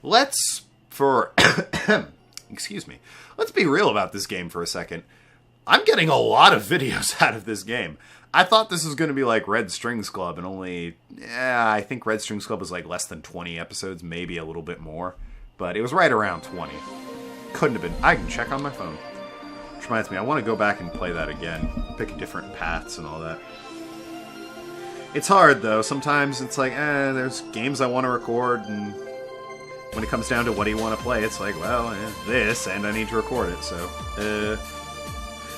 let's, excuse me, let's be real about this game for a second. I'm getting a lot of videos out of this game. I thought this was going to be like Red Strings Club, and I think Red Strings Club was like less than 20 episodes, maybe a little bit more. But it was right around 20. Couldn't have been. I can check on my phone. Which reminds me, I want to go back and play that again. Pick different paths and all that. It's hard, though. Sometimes it's like, there's games I want to record, and when it comes down to what do you want to play, it's like, well, this, and I need to record it, so,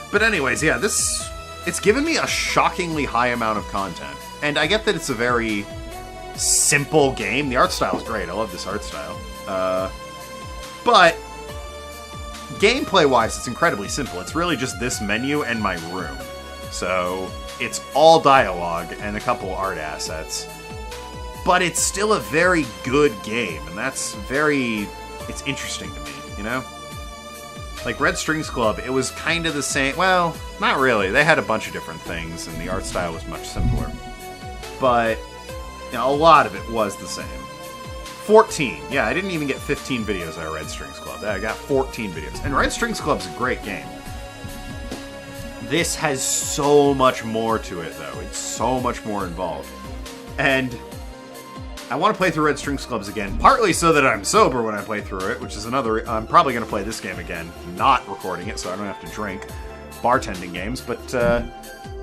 But anyways, yeah, it's given me a shockingly high amount of content. And I get that it's a very simple game. The art style is great. I love this art style. But gameplay-wise, it's incredibly simple. It's really just this menu and my room. So it's all dialogue and a couple art assets. But it's still a very good game, and it's interesting to me, you know? Like Red Strings Club, it was kind of the same. Well, not really. They had a bunch of different things, and the art style was much simpler. But, you know, a lot of it was the same. 14. Yeah, I didn't even get 15 videos out of Red Strings Club. I got 14 videos. And Red Strings Club's a great game. This has so much more to it, though. It's so much more involved. And I want to play through Red Strings Clubs again, partly so that I'm sober when I play through it, which is another... I'm probably going to play this game again, not recording it, so I don't have to drink bartending games. But the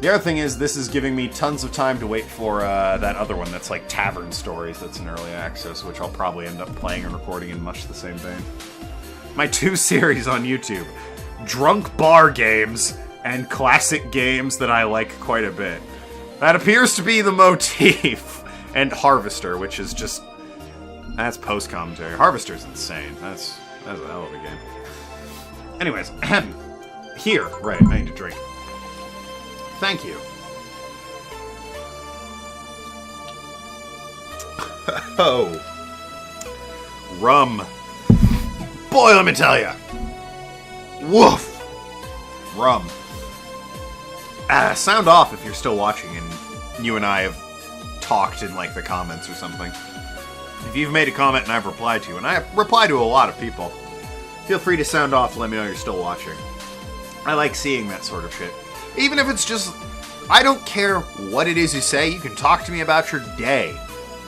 other thing is, this is giving me tons of time to wait for that other one that's like Tavern Stories that's in early access, which I'll probably end up playing and recording in much the same vein. My 2 series on YouTube, Drunk Bar Games and Classic Games that I like quite a bit. That appears to be the motif. And Harvester, which is just... That's post-commentary. Harvester's insane. That's a hell of a game. Anyways, here. Right, I need to drink. Thank you. Oh. Rum. Boy, let me tell ya. Woof. Rum. Sound off if you're still watching and you and I have talked in like the comments or something. If you've made a comment and I've replied to you, and I reply to a lot of people, feel free to sound off and let me know you're still watching. I like seeing that sort of shit. Even if it's just, I don't care what it is you say, you can talk to me about your day.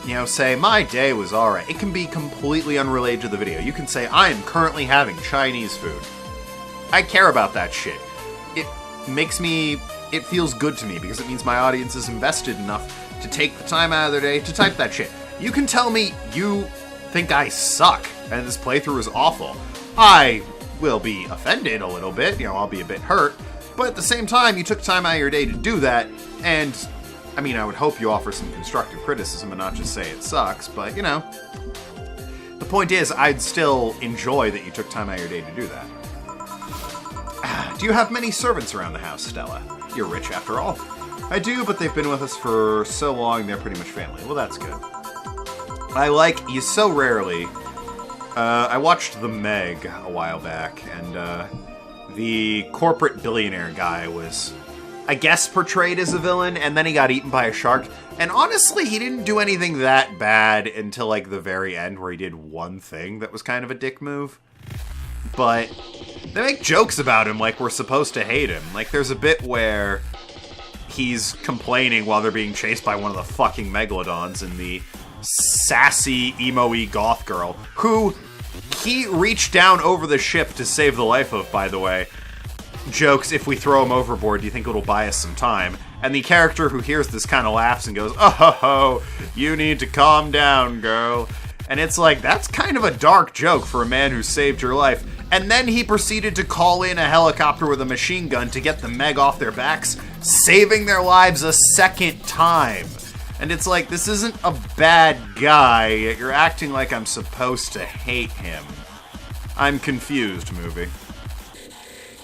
You know, say, my day was alright. It can be completely unrelated to the video. You can say, I am currently having Chinese food. I care about that shit. It feels good to me because it means my audience is invested enough to take the time out of their day to type that shit. You can tell me you think I suck and this playthrough is awful. I will be offended a little bit, you know, I'll be a bit hurt, but at the same time, you took time out of your day to do that, and, I mean, I would hope you offer some constructive criticism and not just say it sucks, but, you know, the point is, I'd still enjoy that you took time out of your day to do that. Do you have many servants around the house, Stella? You're rich after all. I do, but they've been with us for so long, they're pretty much family. Well, that's good. I like you so rarely. I watched The Meg a while back, and the corporate billionaire guy was, I guess, portrayed as a villain, and then he got eaten by a shark. And honestly, he didn't do anything that bad until, like, the very end, where he did one thing that was kind of a dick move. But they make jokes about him like we're supposed to hate him. Like, there's a bit where he's complaining while they're being chased by one of the fucking megalodons, and the sassy, emo-y goth girl, who he reached down over the ship to save the life of, by the way, jokes, if we throw him overboard, do you think it'll buy us some time? And the character who hears this kind of laughs and goes, oh, you need to calm down, girl. And it's like, that's kind of a dark joke for a man who saved your life. And then he proceeded to call in a helicopter with a machine gun to get the Meg off their backs, saving their lives a second time. And it's like, this isn't a bad guy, yet you're acting like I'm supposed to hate him. I'm confused, movie.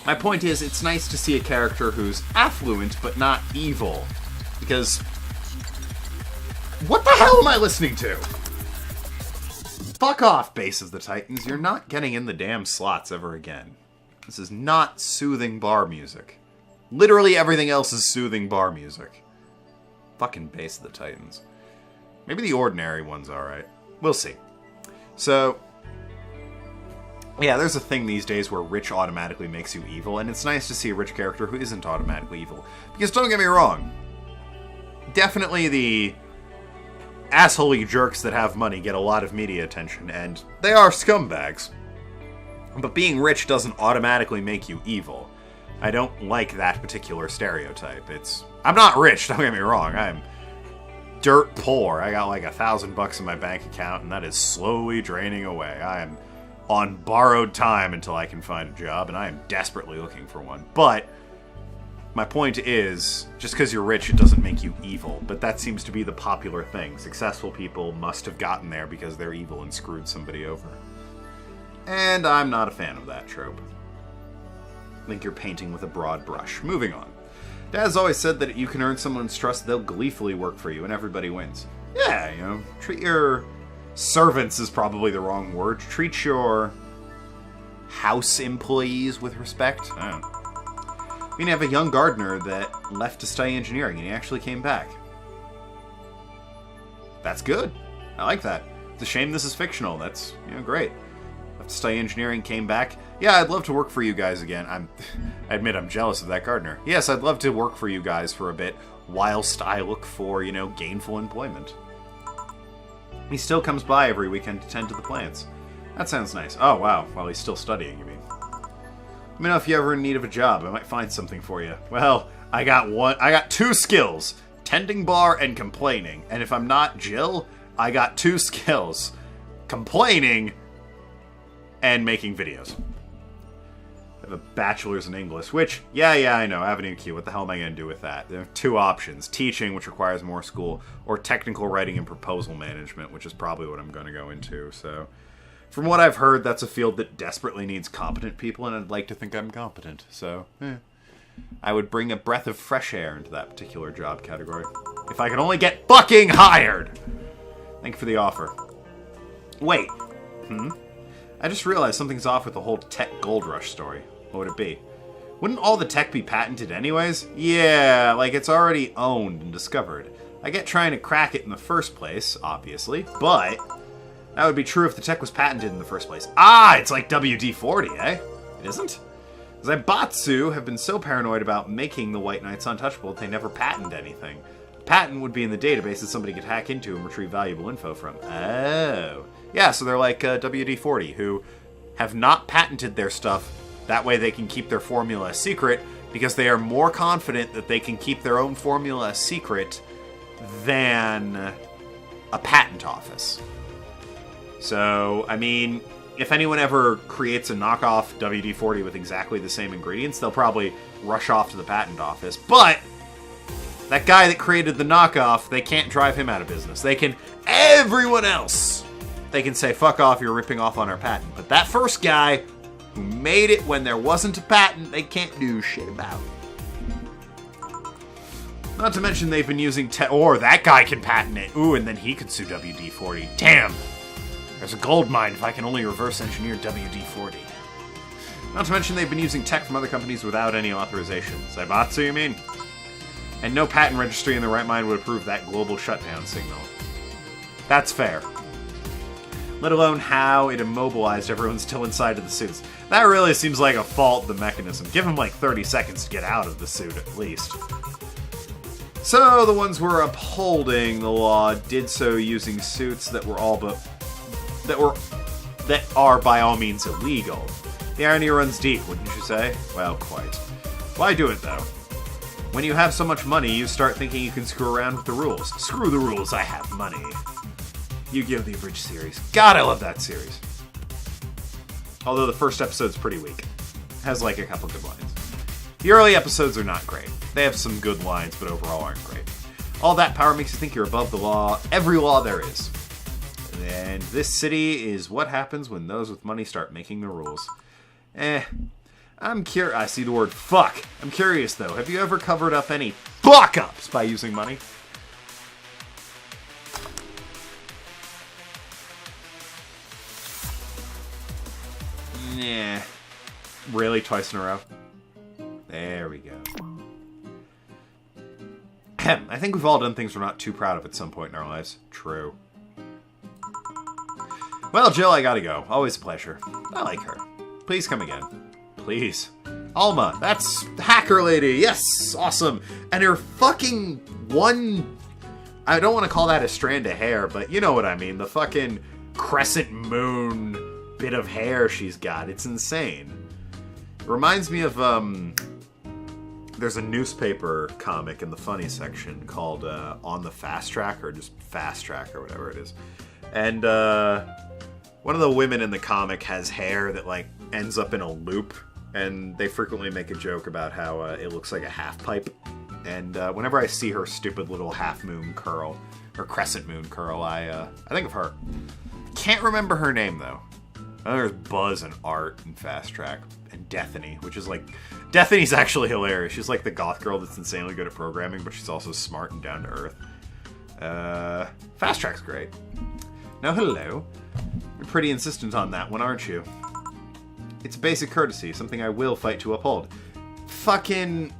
My point is, it's nice to see a character who's affluent, but not evil. Because, what the hell am I listening to? Fuck off, Base of the Titans. You're not getting in the damn slots ever again. This is not soothing bar music. Literally everything else is soothing bar music. Fucking Base of the Titans. Maybe the ordinary one's alright. We'll see. So, Yeah, there's a thing these days where rich automatically makes you evil, and it's nice to see a rich character who isn't automatically evil. Because don't get me wrong, definitely the assholey jerks that have money get a lot of media attention, and they are scumbags. But being rich doesn't automatically make you evil. I don't like that particular stereotype. I'm not rich, don't get me wrong. I'm dirt poor. I got like $1,000 in my bank account, and that is slowly draining away. I am on borrowed time until I can find a job, and I am desperately looking for one. But my point is, just because you're rich, it doesn't make you evil. But that seems to be the popular thing. Successful people must have gotten there because they're evil and screwed somebody over. And I'm not a fan of that trope. I think you're painting with a broad brush. Moving on. Dad's always said that you can earn someone's trust, they'll gleefully work for you, and everybody wins. Yeah, you know, treat your servants is probably the wrong word. Treat your house employees with respect. I don't know. We have a young gardener that left to study engineering, and he actually came back. That's good. I like that. It's a shame this is fictional. That's, great. Left to study engineering, came back. Yeah, I'd love to work for you guys again. I admit I'm jealous of that gardener. Yes, I'd love to work for you guys for a bit, whilst I look for, gainful employment. He still comes by every weekend to tend to the plants. That sounds nice. Oh, wow. While he's still studying, you mean. Let me know if you're ever in need of a job. I might find something for you. Well, I got 2 skills. Tending bar and complaining. And if I'm not Jill, I got 2 skills. Complaining and making videos. I have a bachelor's in English, which, yeah, I know, Avenue Q, what the hell am I going to do with that? There are 2 options. Teaching, which requires more school, or technical writing and proposal management, which is probably what I'm going to go into, so. From what I've heard, that's a field that desperately needs competent people, and I'd like to think I'm competent, so, I would bring a breath of fresh air into that particular job category. If I could only get fucking hired! Thank you for the offer. Wait. I just realized something's off with the whole tech gold rush story. What would it be? Wouldn't all the tech be patented anyways? Yeah, like it's already owned and discovered. I get trying to crack it in the first place, obviously, but that would be true if the tech was patented in the first place. Ah, it's like WD-40, eh? It isn't? Zaibatsu have been so paranoid about making the White Knights untouchable that they never patent anything. A patent would be in the database that somebody could hack into and retrieve valuable info from. Oh. Yeah, so they're like WD-40, who have not patented their stuff. That way they can keep their formula a secret, because they are more confident that they can keep their own formula a secret than a patent office. So, I mean, if anyone ever creates a knockoff WD-40 with exactly the same ingredients, they'll probably rush off to the patent office. But that guy that created the knockoff, they can't drive him out of business. They can, everyone else, they can say, fuck off, you're ripping off on our patent. But that first guy who made it when there wasn't a patent, they can't do shit about. Not to mention they've been using or that guy can patent it. Ooh, and then he could sue WD-40. Damn! There's a gold mine if I can only reverse engineer WD-40. Not to mention they've been using tech from other companies without any authorization. Zaibatsu, you mean? And no patent registry in the right mind would approve that global shutdown signal. That's fair. Let alone how it immobilized everyone still inside of the suits. That really seems like a fault in the mechanism. Give them like 30 seconds to get out of the suit, at least. So, the ones who were upholding the law did so using suits that were all but... that are by all means illegal. The irony runs deep, wouldn't you say? Well, quite. Why do it, though? When you have so much money, you start thinking you can screw around with the rules. Screw the rules, I have money. Yu-Gi-Oh! The Abridged series. God, I love that series. Although the first episode's pretty weak. Has like a couple good lines. The early episodes are not great. They have some good lines, but overall aren't great. All that power makes you think you're above the law, every law there is. And this city is what happens when those with money start making the rules. I'm curious. I see the word fuck. I'm curious, though. Have you ever covered up any fuck-ups by using money? Nah. Really? Twice in a row? There we go. I think we've all done things we're not too proud of at some point in our lives. True. Well, Jill, I gotta go. Always a pleasure. I like her. Please come again. Please. Alma, that's Hacker Lady. Yes, awesome. And her fucking one... I don't want to call that a strand of hair, but you know what I mean. The fucking crescent moon bit of hair she's got. It's insane. It reminds me of, there's a newspaper comic in the funny section called On the Fast Track, or just Fast Track, or whatever it is. And one of the women in the comic has hair that, like, ends up in a loop, and they frequently make a joke about how it looks like a half pipe. And whenever I see her stupid little half moon curl, or crescent moon curl, I think of her. Can't remember her name, though. I know there's Buzz and Art and Fast Track, and Dethany, which is like... Dethany's actually hilarious. She's like the goth girl that's insanely good at programming, but she's also smart and down to earth. Fast Track's great. Now, hello. You're pretty insistent on that one, aren't you? It's a basic courtesy, something I will fight to uphold. Fucking...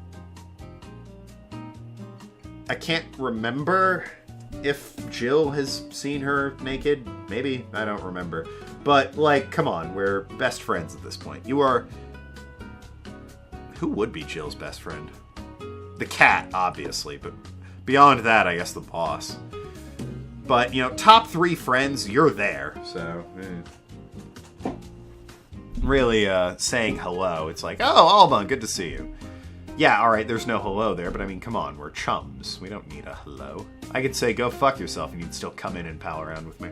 I can't remember if Jill has seen her naked. Maybe. I don't remember. But, like, come on. We're best friends at this point. You are... Who would be Jill's best friend? The cat, obviously. But beyond that, I guess the boss. But, you know, top 3 friends, you're there. So, really, saying hello. It's like, oh, Alma, good to see you. Yeah, alright, there's no hello there, but I mean, come on, we're chums. We don't need a hello. I could say, go fuck yourself, and you'd still come in and pal around with me.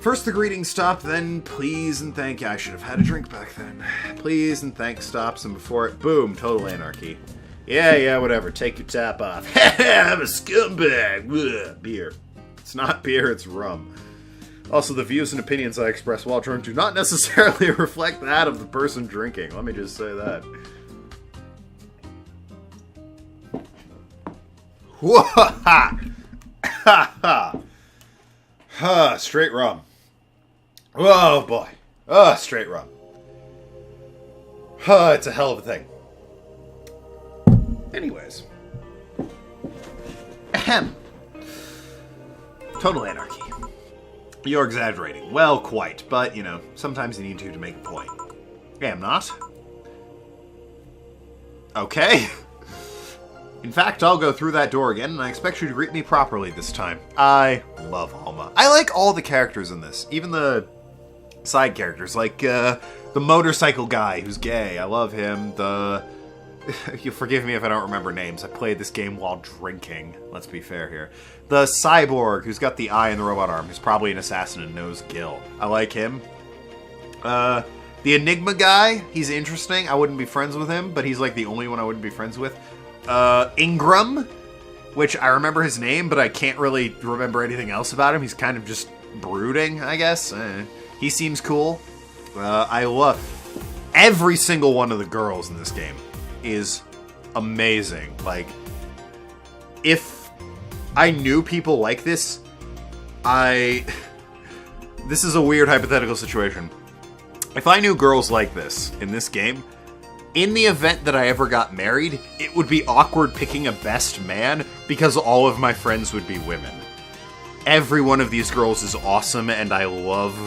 First the greeting stop, then please and thank you. I should have had a drink back then. Please and thank stops, and before it, boom, total anarchy. Yeah, whatever, take your tap off. I'm a scumbag. Ugh, beer. It's not beer, it's rum. Also, the views and opinions I express while drunk do not necessarily reflect that of the person drinking. Let me just say that. Whoa-ha! Ha! Straight rum. Oh, boy. Straight rum. It's a hell of a thing. Anyways. Ahem. Total anarchy. You're exaggerating. Well, quite. But, you know, sometimes you need to make a point. I am not. Okay. In fact, I'll go through that door again, and I expect you to greet me properly this time. I love Alma. I like all the characters in this, even the side characters, like the motorcycle guy who's gay. I love him. You forgive me if I don't remember names. I played this game while drinking. Let's be fair here. The cyborg who's got the eye and the robot arm, who's probably an assassin and knows Gil. I like him. The Enigma guy, he's interesting. I wouldn't be friends with him, but he's like the only one I wouldn't be friends with. Ingram, which I remember his name, but I can't really remember anything else about him. He's kind of just brooding, I guess. He seems cool. I love every single one of the girls in this game is amazing. Like, if I knew people like this, this is a weird hypothetical situation. If I knew girls like this in this game, in the event that I ever got married, it would be awkward picking a best man because all of my friends would be women. Every one of these girls is awesome, and I love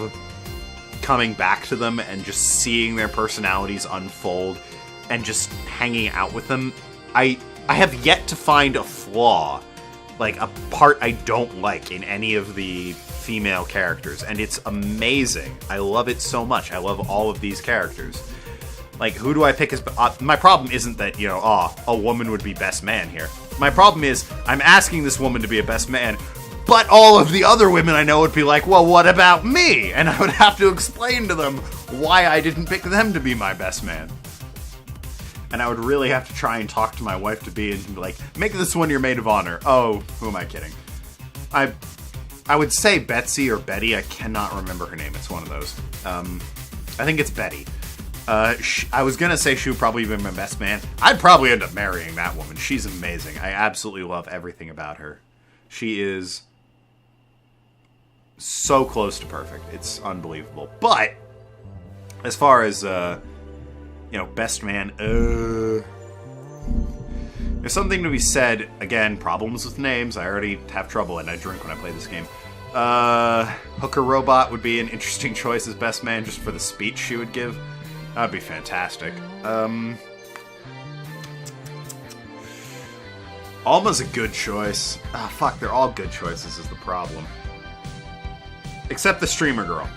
coming back to them and just seeing their personalities unfold and just hanging out with them. I have yet to find a flaw, like a part I don't like in any of the female characters, and it's amazing. I love it so much. I love all of these characters. Like, who do I pick as... my problem isn't that, you know, a woman would be best man here. My problem is, I'm asking this woman to be a best man, but all of the other women I know would be like, well, what about me? And I would have to explain to them why I didn't pick them to be my best man. And I would really have to try and talk to my wife to be and be like, make this one your maid of honor. Oh, who am I kidding? I would say Betsy or Betty. I cannot remember her name. It's one of those. I think it's Betty. I was gonna say she would probably be my best man. I'd probably end up marrying that woman. She's amazing. I absolutely love everything about her. She is so close to perfect. It's unbelievable. But as far as you know, best man, there's something to be said. Again, problems with names. I already have trouble, and I drink when I play this game. Hooker Robot would be an interesting choice as best man just for the speech she would give. That'd be fantastic. Alma's a good choice. Ah, fuck, they're all good choices is the problem. Except the streamer girl.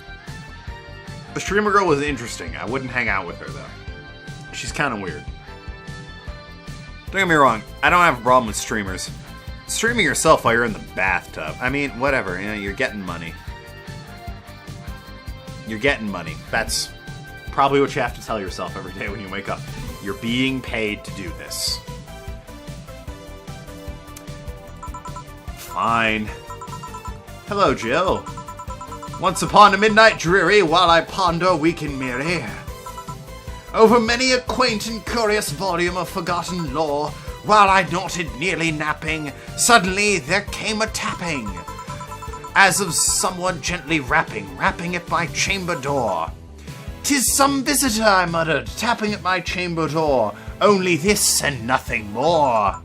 The streamer girl was interesting. I wouldn't hang out with her, though. She's kind of weird. Don't get me wrong, I don't have a problem with streamers. Streaming yourself while you're in the bathtub. I mean, whatever, you know, you're getting money. You're getting money. That's probably what you have to tell yourself every day when you wake up. You're being paid to do this. Fine. Hello, Jill. Once upon a midnight dreary, while I ponder weak and weary, over many a quaint and curious volume of forgotten lore, while I noted nearly napping, suddenly there came a tapping, as of someone gently rapping at my chamber door. "'Tis some visitor," I muttered, tapping at my chamber door. "Only this and nothing more."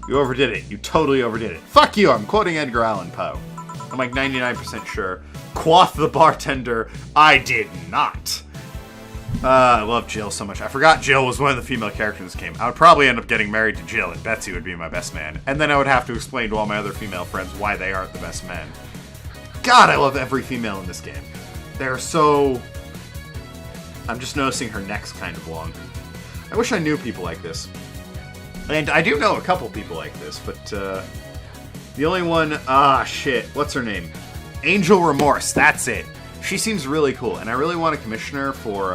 You overdid it. You totally overdid it. Fuck you, I'm quoting Edgar Allan Poe. I'm like 99% sure. Quoth the bartender, I did not. I love Jill so much. I forgot Jill was one of the female characters in this game. I would probably end up getting married to Jill, and Betsy would be my best man. And then I would have to explain to all my other female friends why they aren't the best men. God, I love every female in this game. They're so... I'm just noticing her neck's kind of long. I wish I knew people like this. And I do know a couple people like this, but the only one... shit. What's her name? Angel Remorse, that's it. She seems really cool, and I really want to commission her for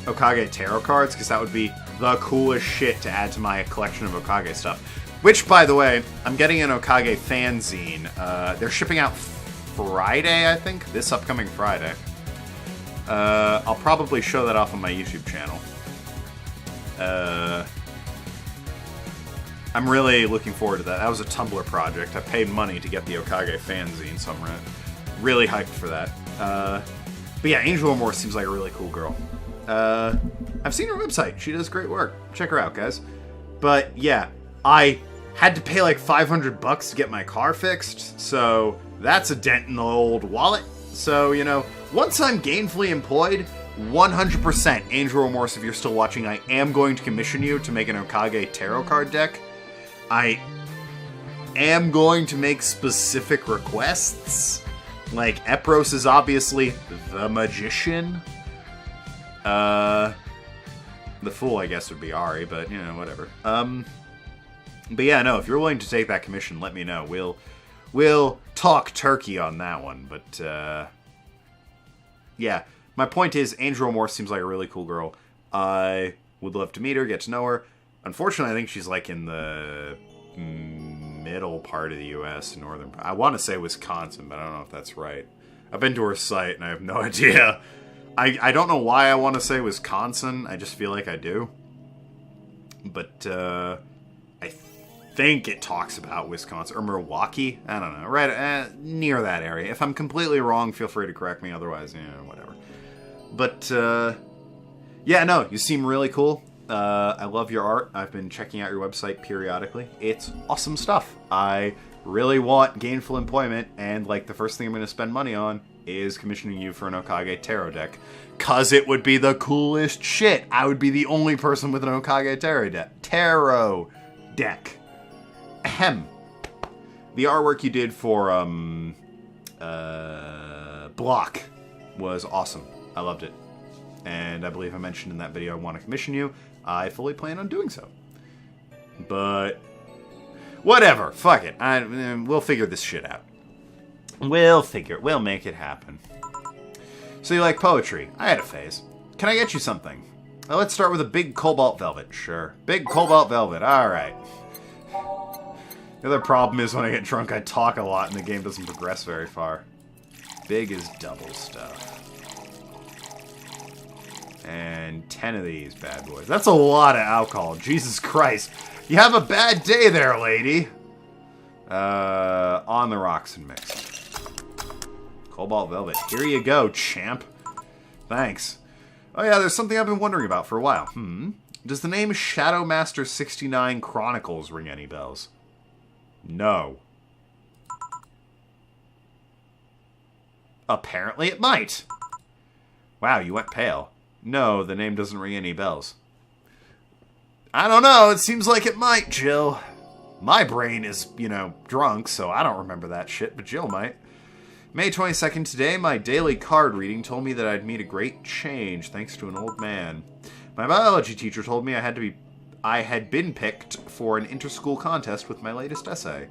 Okage Tarot cards, because that would be the coolest shit to add to my collection of Okage stuff. Which, by the way, I'm getting an Okage fanzine. They're shipping out Friday, I think? This upcoming Friday. I'll probably show that off on my YouTube channel. I'm really looking forward to that. That was a Tumblr project. I paid money to get the Okage fanzine, so I'm really hyped for that. But yeah, Angel Remorse seems like a really cool girl. I've seen her website. She does great work. Check her out, guys. But yeah, I had to pay like $500 to get my car fixed, so that's a dent in the old wallet. So, you know, once I'm gainfully employed, 100% Angel Remorse, if you're still watching, I am going to commission you to make an Okage tarot card deck. I am going to make specific requests. Like, Epros is obviously the magician. The fool, I guess, would be Ari, but, you know, whatever. But yeah, no, if you're willing to take that commission, let me know. We'll talk turkey on that one, but, yeah. My point is, Angel Remorse seems like a really cool girl. I would love to meet her, get to know her. Unfortunately, I think she's, like, in the middle part of the U.S., northern... I want to say Wisconsin, but I don't know if that's right. I've been to her site, and I have no idea. I don't know why I want to say Wisconsin. I just feel like I do. But, I think it talks about Wisconsin. Or Milwaukee? I don't know. Right near that area. If I'm completely wrong, feel free to correct me. Otherwise, you know, whatever. But, yeah, no, you seem really cool. I love your art. I've been checking out your website periodically. It's awesome stuff. I really want gainful employment, and, like, the first thing I'm going to spend money on is commissioning you for an Okage tarot deck. 'Cause it would be the coolest shit. I would be the only person with an Okage tarot deck. Ahem. The artwork you did for, Block was awesome. I loved it. And I believe I mentioned in that video I want to commission you. I fully plan on doing so. But whatever. Fuck it. We'll figure this shit out. We'll make it happen. So you like poetry? I had a phase. Can I get you something? Well, let's start with a big cobalt velvet. Sure. Big cobalt velvet. Alright. The other problem is when I get drunk I talk a lot and the game doesn't progress very far. Big is double stuff. And 10 of these bad boys. That's a lot of alcohol. Jesus Christ. You have a bad day there, lady. On the rocks and mixed. Cobalt Velvet. Here you go, champ. Thanks. Oh yeah, there's something I've been wondering about for a while. Does the name Shadowmaster 69 Chronicles ring any bells? No. Apparently it might. Wow, you went pale. No, the name doesn't ring any bells. I don't know, it seems like it might, Jill. My brain is, drunk, so I don't remember that shit, but Jill might. May 22nd today, my daily card reading told me that I'd meet a great change thanks to an old man. My biology teacher told me I had been picked for an inter-school contest with my latest essay.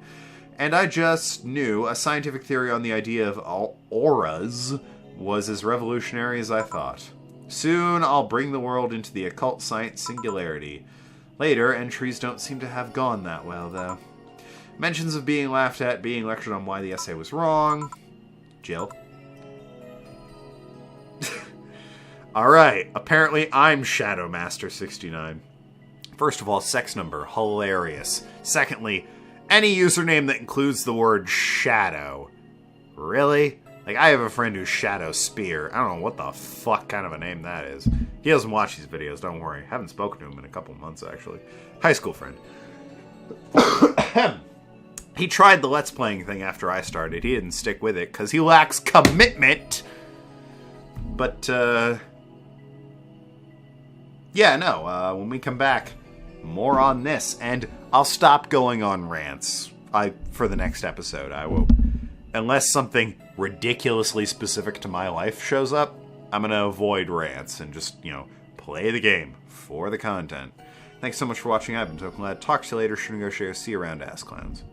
And I just knew a scientific theory on the idea of auras was as revolutionary as I thought. Soon I'll bring the world into the occult science singularity. Later, entries don't seem to have gone that well, though. Mentions of being laughed at, being lectured on why the essay was wrong. Jill. Alright, apparently I'm Shadow Master 69. First of all, sex number, hilarious. Secondly, any username that includes the word shadow. Really? Like, I have a friend who's Shadow Spear. I don't know what the fuck kind of a name that is. He doesn't watch these videos, don't worry. Haven't spoken to him in a couple months, actually. High school friend. He tried the Let's Playing thing after I started. He didn't stick with it, because he lacks commitment. But, yeah, no, when we come back, more on this, and I'll stop going on rants for the next episode. I will, unless something ridiculously specific to my life shows up, I'm going to avoid rants and just, play the game for the content. Thanks so much for watching. I've been Token Lad. Talk to you later. Shouldn't go share. See you around, ass clowns.